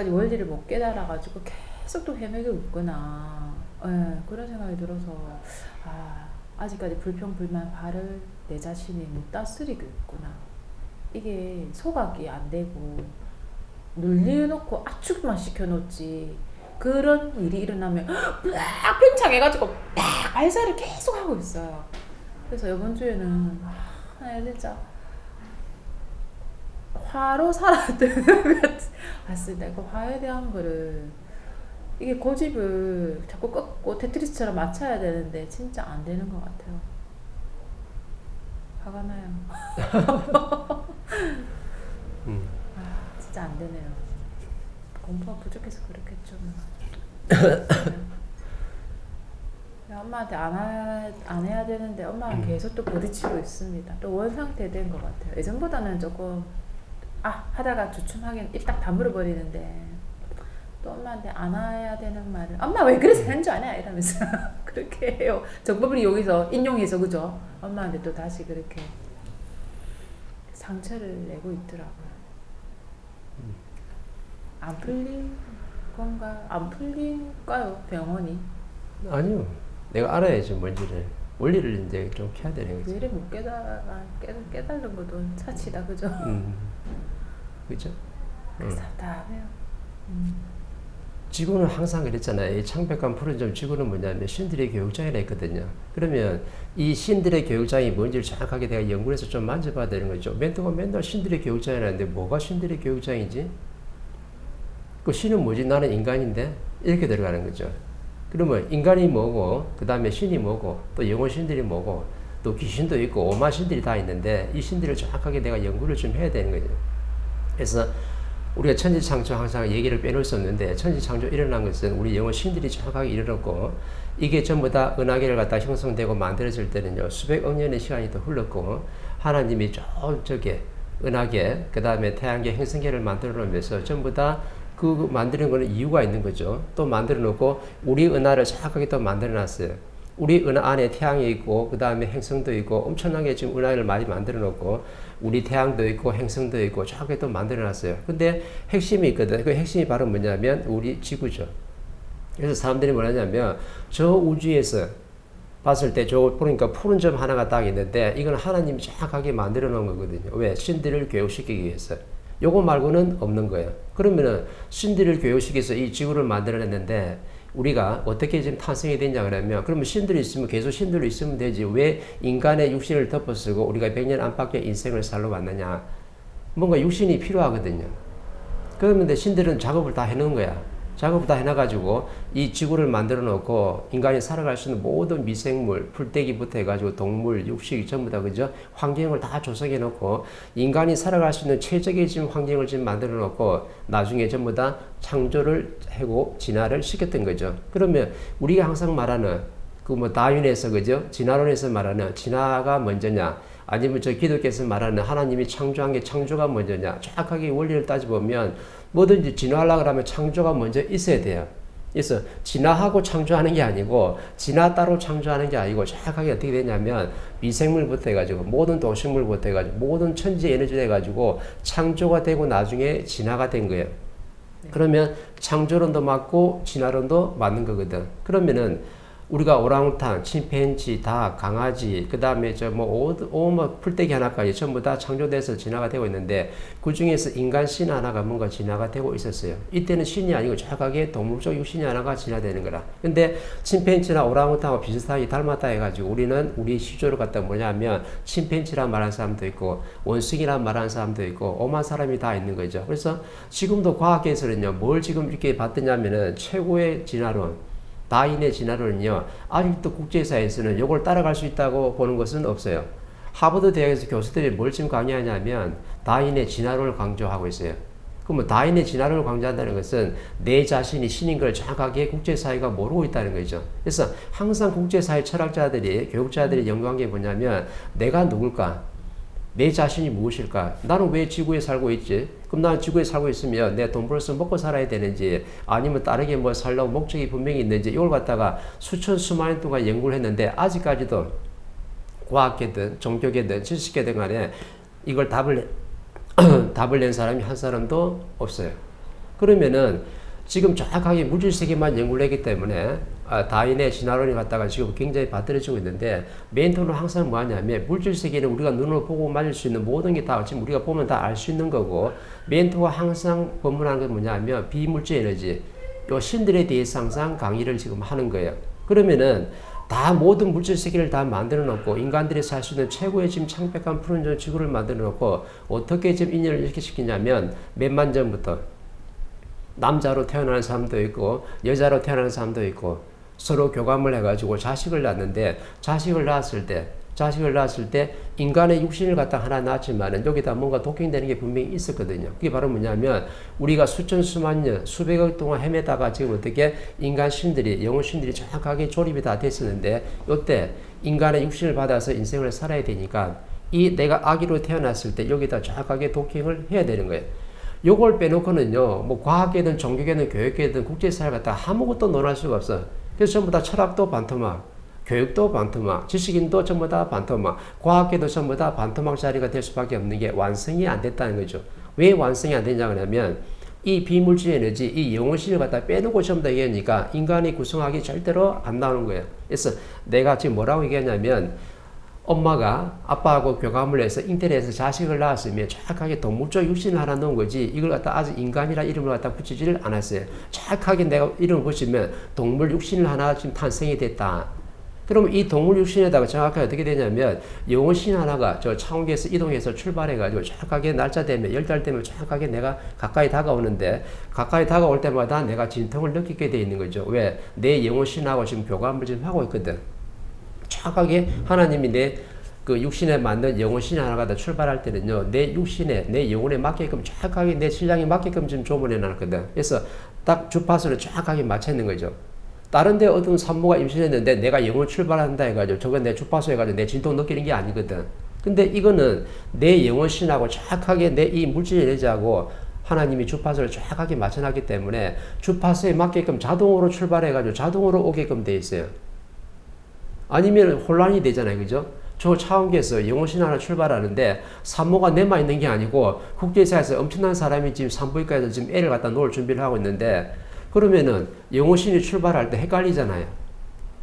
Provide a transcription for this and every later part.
아직까지 원리를 못 깨달아가지고 계속 또 헤매고 있구나. 예, 그런 생각이 들어서 아직까지 불평불만 화를 내 자신이 못 다스리고 있구나. 이게 소각이 안 되고 눌려놓고 압축만 시켜놓지. 그런 일이 일어나면 막 팽창해가지고 막 발사를 계속 하고 있어요. 그래서 이번 주에는 진짜 화로 살아야 되는 것 같습니다. 그 화에 대한 거를 이게 고집을 자꾸 꺾고 테트리스처럼 맞춰야 되는데 진짜 안 되는 것 같아요. 화가 나요. 진짜 안 되네요. 공부가 부족해서 그렇겠죠. 엄마한테 안 해야 되는데 엄마는 계속 또 부딪히고 있습니다. 또 원 상태 된 것 같아요. 예전보다는 조금 하다가 주춤하긴 일딱 다물어 버리는데 또 엄마한테 안 해야 되는 말을 엄마 왜 그래서 하는 줄 아냐 이러면서 그렇게 해요. 정법을 여기서 인용해서 그죠? 엄마한테 또 다시 그렇게 상처를 내고 있더라고요. 안 풀린 건가? 안 풀린가요 병원이? 아니요. 내가 알아야지 뭔지를. 원리를 이제 좀 켜야 되는 거지. 왜 못 깨달은 것도 사치다 그죠? 그죠? 그래서 답답해요. 지구는 항상 그랬잖아요. 이 창백한 푸른 점 지구는 뭐냐면 신들의 교육장이라 했거든요. 그러면 이 신들의 교육장이 뭔지를 정확하게 내가 연구를 해서 좀 만져봐야 되는 거죠. 맨날 신들의 교육장이라는데 뭐가 신들의 교육장이지? 그 신은 뭐지? 나는 인간인데? 이렇게 들어가는 거죠. 그러면 인간이 뭐고, 그 다음에 신이 뭐고, 또 영혼 신들이 뭐고, 또 귀신도 있고 오만 신들이 다 있는데 이 신들을 정확하게 내가 연구를 좀 해야 되는 거죠. 그래서 우리가 천지창조 항상 얘기를 빼놓을 수 없는데 천지창조 일어난 것은 우리 영혼 신들이 정확하게 일어났고 이게 전부 다 은하계를 갖다 형성되고 만들어질 때는요 수백억 년의 시간이 더 흘렀고 하나님이 저쪽에 은하계 그 다음에 태양계 행성계를 만들어 놓으면서 전부 다 그 만드는 거는 이유가 있는 거죠. 또 만들어 놓고 우리 은하를 정확하게 또 만들어 놨어요. 우리 은하 안에 태양이 있고 그 다음에 행성도 있고 엄청나게 지금 은하를 많이 만들어 놓고 우리 태양도 있고 행성도 있고 저렇게 또 만들어 놨어요. 근데 핵심이 있거든. 그 핵심이 바로 뭐냐면 우리 지구죠. 그래서 사람들이 뭐냐면 저 우주에서 봤을 때 저 보니까 푸른 점 하나가 딱 있는데 이건 하나님이 정확하게 만들어 놓은 거거든요. 왜? 신들을 교육시키기 위해서. 요거 말고는 없는 거예요. 그러면은 신들을 교육시켜서 이 지구를 만들어냈는데 우리가 어떻게 지금 탄생이 됐냐 그러면 그러면 신들이 있으면 계속 신들로 있으면 되지 왜 인간의 육신을 덮어쓰고 우리가 100년 안팎의 인생을 살러 왔느냐. 뭔가 육신이 필요하거든요. 그런데 신들은 작업을 다 해놓은 거야. 작업을 다 해놔가지고 이 지구를 만들어 놓고 인간이 살아갈 수 있는 모든 미생물, 풀떼기부터 해가지고 동물, 육식 전부 다 그죠? 환경을 다 조성해 놓고 인간이 살아갈 수 있는 최적의 지금 환경을 지금 만들어 놓고 나중에 전부 다 창조를 하고 진화를 시켰던 거죠. 그러면 우리가 항상 말하는 그 뭐 다윈에서 그죠? 진화론에서 말하는 진화가 먼저냐? 아니면 저 기독교에서 말하는 하나님이 창조한 게 창조가 먼저냐? 정확하게 원리를 따져보면 뭐든지 진화하려고 하면 창조가 먼저 있어야 돼요. 그래서 진화하고 창조하는 게 아니고 진화 따로 창조하는 게 아니고 정확하게 어떻게 되냐면 미생물부터 해가지고 모든 도식물부터 해가지고 모든 천지 에너지를 해가지고 창조가 되고 나중에 진화가 된 거예요. 그러면 창조론도 맞고 진화론도 맞는 거거든. 그러면은 우리가 오랑우탄, 침팬지, 닭, 강아지, 그 다음에 온갖 풀떼기 하나까지 전부 다 창조돼서 진화가 되고 있는데 그 중에서 인간 신 하나가 뭔가 진화가 되고 있었어요. 이때는 신이 아니고 정확하게 동물적 육신이 하나가 진화되는 거라. 근데 침팬지나 오랑우탄하고 비슷하게 닮았다 해가지고 우리는 우리 시조를 갖다 뭐냐면 침팬지란 말하는 사람도 있고 원숭이란 말하는 사람도 있고 오만 사람이 다 있는 거죠. 그래서 지금도 과학계에서는요 뭘 지금 이렇게 봤더냐면은 최고의 진화론 다윈의 진화론은요 아직도 국제사회에서는 이걸 따라갈 수 있다고 보는 것은 없어요. 하버드 대학에서 교수들이 뭘 지금 강의하냐면 다윈의 진화론을 강조하고 있어요. 그러면 다윈의 진화론을 강조한다는 것은 내 자신이 신인 걸 정확하게 국제사회가 모르고 있다는 거죠. 그래서 항상 국제사회 철학자들이 교육자들이 연구한 게 뭐냐면 내가 누굴까? 내 자신이 무엇일까? 나는 왜 지구에 살고 있지? 그럼 나는 지구에 살고 있으면 내 돈 벌어서 먹고 살아야 되는지 아니면 다르게 뭐 살려고 목적이 분명히 있는지 이걸 갖다가 수만 년 동안 연구를 했는데 아직까지도 과학계든 종교계든 지식계든 간에 이걸 답을 낸 사람이 한 사람도 없어요. 그러면은 지금 정확하게 물질 세계만 연구를 했기 때문에 다윈의 진화론이 갖다가 지금 굉장히 받들어지고 있는데 멘토는 항상 뭐하냐면 물질 세계는 우리가 눈으로 보고 만질 수 있는 모든 게 다 지금 우리가 보면 다 알 수 있는 거고 멘토가 항상 법문하는 건 뭐냐면 비물질 에너지 요 신들에 대해서 항상 강의를 지금 하는 거예요. 그러면은 다 모든 물질 세계를 다 만들어 놓고 인간들이 살 수 있는 최고의 지금 창백한 푸른 지구를 만들어 놓고 어떻게 지금 인연을 이렇게 시키냐면 몇만 전부터 남자로 태어나는 사람도 있고 여자로 태어나는 사람도 있고 서로 교감을 해가지고 자식을 낳는데 자식을 낳았을 때 인간의 육신을 갖다 하나 낳았지만은 여기다 뭔가 독행되는 게 분명히 있었거든요. 그게 바로 뭐냐면 우리가 수천 수만 년 수백억 동안 헤매다가 지금 어떻게 인간 신들이 영혼 신들이 정확하게 조립이 다 됐었는데 이때 인간의 육신을 받아서 인생을 살아야 되니까 이 내가 아기로 태어났을 때 여기다 정확하게 독행을 해야 되는 거예요. 요걸 빼놓고는요, 뭐 과학계든 종교계든 교육계든 국제사회 갖다 아무것도 논할 수가 없어. 그래서 전부 다 철학도 반토막, 교육도 반토막, 지식인도 전부 다 반토막, 과학계도 전부 다 반토막 자리가 될 수밖에 없는 게 완성이 안 됐다는 거죠. 왜 완성이 안 되냐고 하면 이 비물질 에너지, 이 영혼신을 갖다 빼놓고 전부 다 얘기하니까 인간이 구성하기 절대로 안 나오는 거예요. 그래서 내가 지금 뭐라고 얘기하냐면 엄마가 아빠하고 교감을 해서 잉태해서 자식을 낳았으면 정확하게 동물적 육신을 하나 놓은 거지 이걸 갖다 아직 인간이라 이름을 갖다 붙이지를 않았어요. 정확하게 내가 이름을 붙이면 동물 육신을 하나 지금 탄생이 됐다. 그러면 이 동물 육신에다가 정확하게 어떻게 되냐면 영혼신 하나가 저 차원계에서 이동해서 출발해가지고 정확하게 날짜 되면 10달 되면 정확하게 내가 가까이 다가오는데 가까이 다가올 때마다 내가 진통을 느끼게 돼 있는 거죠. 왜? 내 영혼신하고 지금 교감을 지금 하고 있거든. 정확하게 하나님이 내 그 육신에 맞는 영혼신이 하나가 다 출발할 때는요, 내 육신에, 내 영혼에 맞게끔 정확하게 내 신랑에 맞게끔 지금 조문해 놨거든. 그래서 딱 주파수를 정확하게 맞춰있는 거죠. 다른 데 어떤 산모가 임신했는데 내가 영혼 출발한다 해가지고 저건 내 주파수 해가지고 내 진통 느끼는 게 아니거든. 근데 이거는 내 영혼신하고 정확하게 내 이 물질 에너지하고 하나님이 주파수를 정확하게 맞춰놨기 때문에 주파수에 맞게끔 자동으로 출발해가지고 자동으로 오게끔 돼 있어요. 아니면 혼란이 되잖아요. 그죠? 저 차원계에서 영혼신 하나 출발하는데 산모가 내만 있는 게 아니고 국제사에서 엄청난 사람이 지금 산부인과에서 지금 애를 갖다 놓을 준비를 하고 있는데 그러면은 영혼신이 출발할 때 헷갈리잖아요.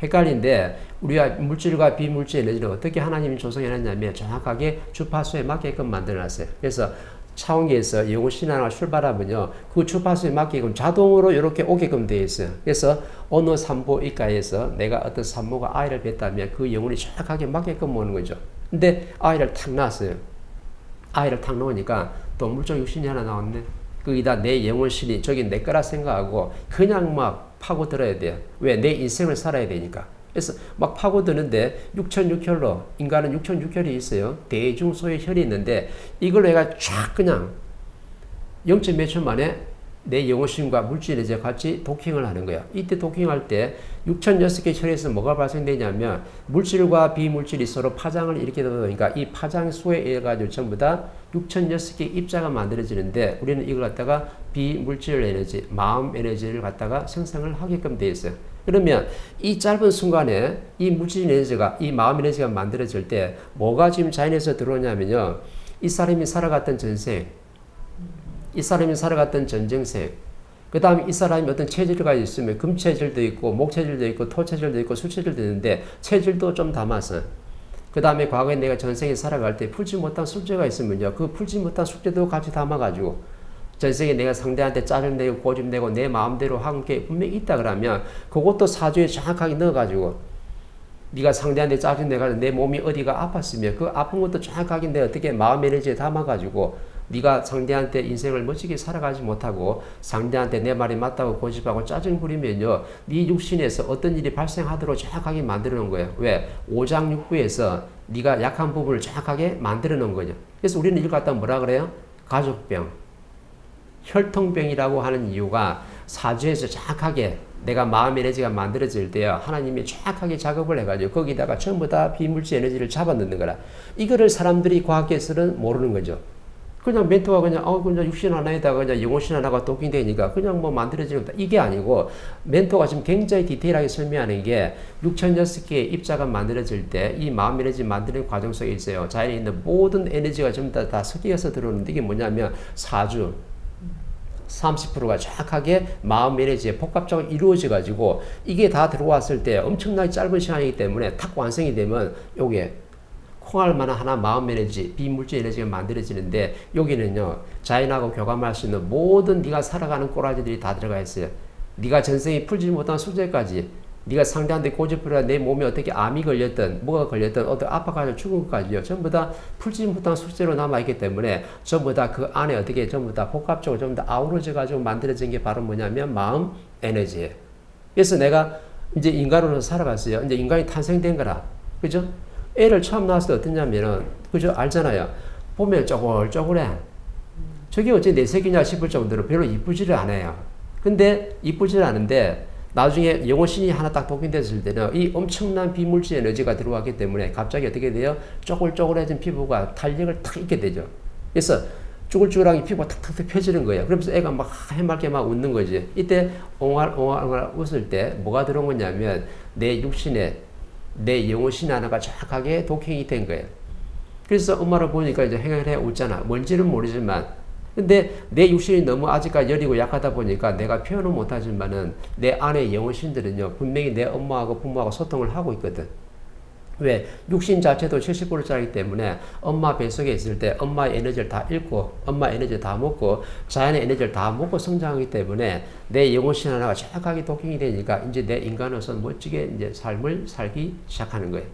헷갈린데 우리가 물질과 비물질 에너지를 어떻게 하나님이 조성해놨냐면 정확하게 주파수에 맞게끔 만들어놨어요. 그래서 차원계에서 영혼신 하나 출발하면요, 그 주파수에 맞게끔 자동으로 이렇게 오게끔 되어 있어요. 그래서 어느 산부인과에서 내가 어떤 산모가 아이를 뵀다면 그 영혼이 정확하게 맞게끔 오는 거죠. 근데 아이를 탁 낳았어요. 아이를 탁 놓으니까 동물적 육신이 하나 나왔네. 거기다 내 영혼신이 저기 내 거라 생각하고 그냥 막 파고들어야 돼요. 왜? 내 인생을 살아야 되니까. 그래서 막 파고드는데 6,6혈로 인간은 6,6혈이 있어요. 대중소의 혈이 있는데 이걸 내가 쫙 그냥 0점 몇 초 만에 내 영혼신과 물질에 이제 같이 도킹을 하는 거야. 이때 도킹할 때 6,006개 혈에서 뭐가 발생되냐면 물질과 비물질이 서로 파장을 일으키다 보니까 이 파장 수에 의해 가지고 전부 다 6,006개 입자가 만들어지는데 우리는 이걸 갖다가 비물질 에너지, 마음 에너지를 갖다가 생성을 하게끔 되어 있어요. 그러면 이 짧은 순간에 이 물질 에너지가, 이 마음 에너지가 만들어질 때 뭐가 지금 자연에서 들어오냐면요, 이 사람이 살아갔던 전생, 이 사람이 살아갔던 전쟁생, 그 다음에 이 사람이 어떤 체질가 있으면 금체질도 있고 목체질도 있고 토체질도 있고 수체질도 있는데 체질도 좀 담아서, 그 다음에 과거에 내가 전생에 살아갈 때 풀지 못한 숙제가 있으면요, 그 풀지 못한 숙제도 같이 담아가지고 전생에 내가 상대한테 짜증내고 고집내고 내 마음대로 한 게 분명히 있다 그러면 그것도 사주에 정확하게 넣어가지고 네가 상대한테 짜증내가지고 내 몸이 어디가 아팠으면 그 아픈 것도 정확하게 내 어떻게 마음 에너지에 담아가지고 네가 상대한테 인생을 멋지게 살아가지 못하고 상대한테 내 말이 맞다고 고집하고 짜증 부리면요, 네 육신에서 어떤 일이 발생하도록 정확하게 만들어 놓은 거예요. 왜? 오장육부에서 네가 약한 부분을 정확하게 만들어 놓은 거죠. 그래서 우리는 이걸 갖다 뭐라 그래요? 가족병, 혈통병이라고 하는 이유가 사주에서 정확하게 내가 마음 에너지가 만들어질 때요, 하나님이 정확하게 작업을 해가지고 거기다가 전부 다 비물질 에너지를 잡아넣는 거라. 이거를 사람들이 과학에서는 모르는 거죠. 그냥 멘토가 그냥 육신 하나에다가 그냥 영혼신 하나가 도킹되니까 그냥 뭐 만들어지는 거다. 이게 아니고 멘토가 지금 굉장히 디테일하게 설명하는 게 6,006개의 입자가 만들어질 때 이 마음 에너지 만드는 과정 속에 있어요. 자연에 있는 모든 에너지가 전부 다 섞여서 들어오는데 이게 뭐냐면 사주, 30%가 정확하게 마음 에너지에 복합적으로 이루어져 가지고 이게 다 들어왔을 때 엄청나게 짧은 시간이기 때문에 탁 완성이 되면 요게 콩알 만한 하나 마음 에너지, 비물질 에너지가 만들어지는데 여기는요 자연하고 교감할 수 있는 모든 네가 살아가는 꼬라지들이 다 들어가 있어요. 네가 전생에 풀지 못한 숙제까지, 네가 상대한테 고집부려 내 몸에 어떻게 암이 걸렸든 뭐가 걸렸든 어떤 아파가지고 죽은 것까지요 전부 다 풀지 못한 숙제로 남아있기 때문에 전부 다 그 안에 어떻게 전부 다 복합적으로 전부 다 아우러져 가지고 만들어진 게 바로 뭐냐면 마음 에너지예요. 그래서 내가 이제 인간으로서 살아갔어요. 이제 인간이 탄생된 거라, 그죠? 애를 처음 낳았을 때 어떠냐면은, 그죠? 알잖아요. 보면 쪼글쪼글해. 저게 어째 내 새끼냐 싶을 정도로 별로 이쁘지를 않아요. 근데 이쁘지를 않은데 나중에 영혼신이 하나 딱 독인됐을 때는 이 엄청난 비물질 에너지가 들어왔기 때문에 갑자기 어떻게 돼요? 쪼글쪼글해진 피부가 탄력을 탁 입게 되죠. 그래서 쭈글쭈글하게 피부가 탁탁탁 펴지는 거예요. 그러면서 애가 막 해맑게 막 웃는 거지. 이때 옹알옹알 웃을 때 뭐가 들어온 거냐면 내 육신에 내 영혼신 하나가 정확하게 독행이 된 거예요. 그래서 엄마를 보니까 이제 행해 웃잖아. 뭔지는 모르지만. 근데 내 육신이 너무 아직까지 여리고 약하다 보니까 내가 표현은 못하지만은 내 안에 영혼신들은요, 분명히 내 엄마하고 부모하고 소통을 하고 있거든. 왜? 육신 자체도 70%짜리이기 때문에 엄마 뱃속에 있을 때 엄마의 에너지를 다 잃고 엄마 에너지를 다 먹고 자연의 에너지를 다 먹고 성장하기 때문에 내 영혼신 하나가 정확하게 독행이 되니까 이제 내 인간으로서 멋지게 이제 삶을 살기 시작하는 거예요.